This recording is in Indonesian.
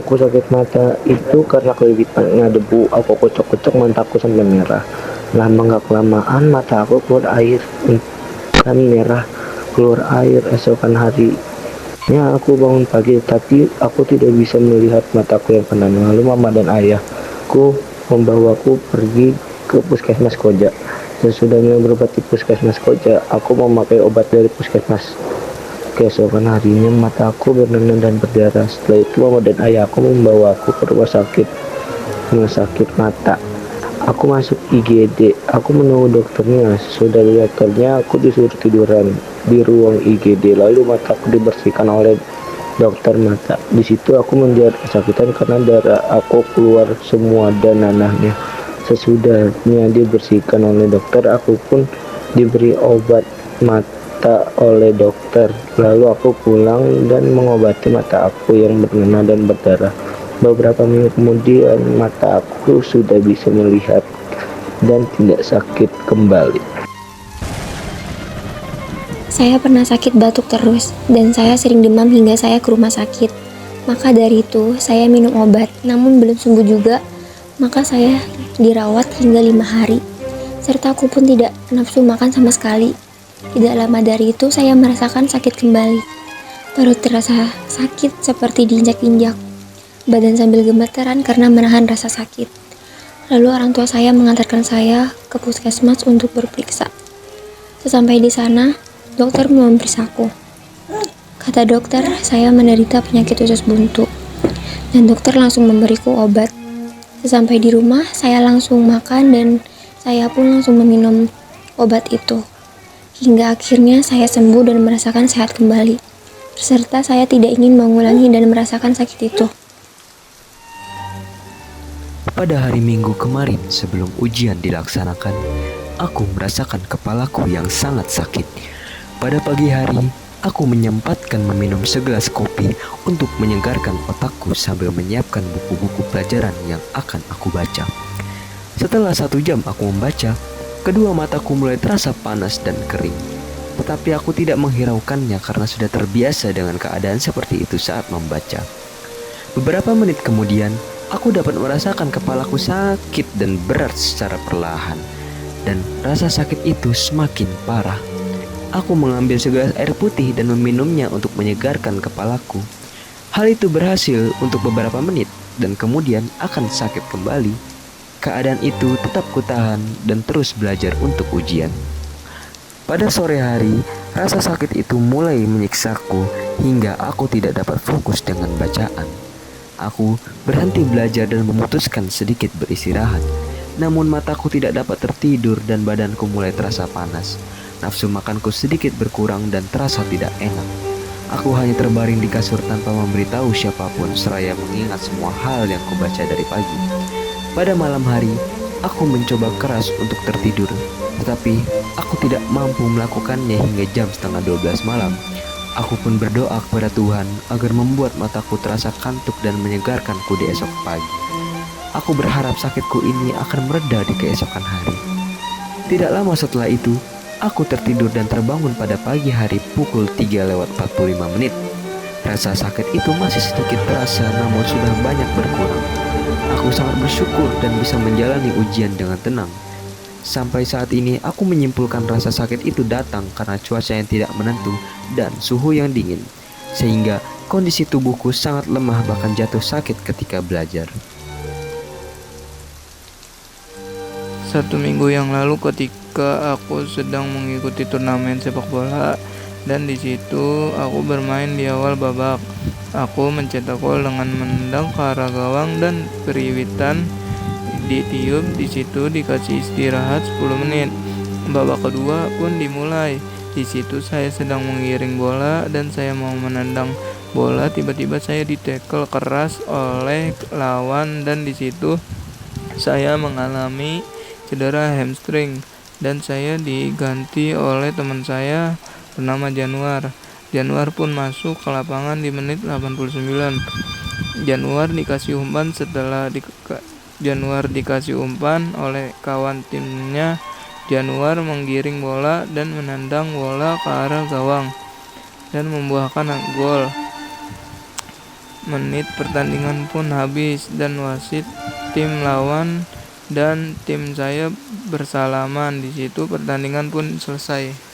Aku sakit mata itu karena kelipitan debu. Aku kocok-kocok mataku sampai merah. Lama gak kelamaan mata aku keluar air dan merah. Keluar air esokan harinya aku bangun pagi, tapi aku tidak bisa melihat mataku yang tenang. Lalu mama dan ayahku membawaku pergi ke puskesmas Koja. Sesudahnya berobat di puskesmas Koja, aku memakai obat dari puskesmas. Keesokan harinya mataku bernanah dan berdarah. Setelah itu mama dan ayahku membawaku ke rumah sakit mata. Aku masuk IGD. Aku menunggu dokternya. Sesudah dokternya, aku disuruh tiduran di ruang IGD. Lalu mataku dibersihkan oleh dokter mata. Di situ aku menjadi kesakitan karena darah aku keluar semua dan nanahnya. Sesudahnya dibersihkan oleh dokter, aku pun diberi obat mata oleh dokter. Lalu aku pulang dan mengobati mata aku yang bernanah dan berdarah. Beberapa minggu kemudian mata aku sudah bisa melihat dan tidak sakit kembali. Saya pernah sakit batuk terus, dan saya sering demam hingga saya ke rumah sakit. Maka dari itu, saya minum obat, namun belum sembuh juga. Maka saya dirawat hingga 5 hari. Serta aku pun tidak nafsu makan sama sekali. Tidak lama dari itu, saya merasakan sakit kembali. Perut terasa sakit seperti diinjak-injak. Badan sambil gemetaran karena menahan rasa sakit. Lalu orang tua saya mengantarkan saya ke puskesmas untuk berperiksa. Sesampai di sana, dokter memeriksaku. Kata dokter, saya menderita penyakit usus buntu. Dan dokter langsung memberiku obat. Sesampai di rumah, saya langsung makan dan saya pun langsung meminum obat itu. Hingga akhirnya saya sembuh dan merasakan sehat kembali. Serta saya tidak ingin mengulangi dan merasakan sakit itu. Pada hari Minggu kemarin sebelum ujian dilaksanakan, aku merasakan kepalaku yang sangat sakit. Pada pagi hari, aku menyempatkan meminum segelas kopi untuk menyegarkan otakku sambil menyiapkan buku-buku pelajaran yang akan aku baca. Setelah 1 jam aku membaca, kedua mataku mulai terasa panas dan kering. Tetapi aku tidak menghiraukannya karena sudah terbiasa dengan keadaan seperti itu saat membaca. Beberapa menit kemudian, aku dapat merasakan kepalaku sakit dan berat secara perlahan. Dan rasa sakit itu semakin parah. Aku mengambil segelas air putih dan meminumnya untuk menyegarkan kepalaku. Hal itu berhasil untuk beberapa menit dan kemudian akan sakit kembali. Keadaan itu tetap kutahan dan terus belajar untuk ujian. Pada sore hari, rasa sakit itu mulai menyiksaku hingga aku tidak dapat fokus dengan bacaan. Aku berhenti belajar dan memutuskan sedikit beristirahat. Namun mataku tidak dapat tertidur dan badanku mulai terasa panas. Nafsu makanku sedikit berkurang dan terasa tidak enak. Aku hanya terbaring di kasur tanpa memberitahu siapapun seraya mengingat semua hal yang kubaca dari pagi. Pada malam hari, aku mencoba keras untuk tertidur, tetapi aku tidak mampu melakukannya hingga jam setengah 12 malam. Aku pun berdoa kepada Tuhan agar membuat mataku terasa kantuk dan menyegarkanku di esok pagi. Aku berharap sakitku ini akan mereda di keesokan hari. Tidak lama setelah itu, aku tertidur dan terbangun pada pagi hari pukul 3:45. Rasa sakit itu masih sedikit terasa namun sudah banyak berkurang. Aku sangat bersyukur dan bisa menjalani ujian dengan tenang. Sampai saat ini aku menyimpulkan rasa sakit itu datang karena cuaca yang tidak menentu dan suhu yang dingin, sehingga kondisi tubuhku sangat lemah bahkan jatuh sakit ketika belajar. 1 minggu yang lalu ketika aku sedang mengikuti turnamen sepak bola dan di situ aku bermain di awal babak. Aku mencetak gol dengan menendang ke arah gawang dan periwitan ditiup. Di situ dikasih istirahat 10 menit. Babak kedua pun dimulai. Di situ saya sedang mengiring bola dan saya mau menendang bola, tiba-tiba saya ditekel keras oleh lawan dan di situ saya mengalami cedera hamstring dan saya diganti oleh teman saya bernama Januar. Januar pun masuk ke lapangan di menit 89. Januar dikasih umpan oleh kawan timnya. Januar menggiring bola dan menendang bola ke arah gawang dan membuahkan gol. menit pertandingan pun habis dan wasit tim lawan dan tim saya bersalaman. Di situ pertandingan pun selesai.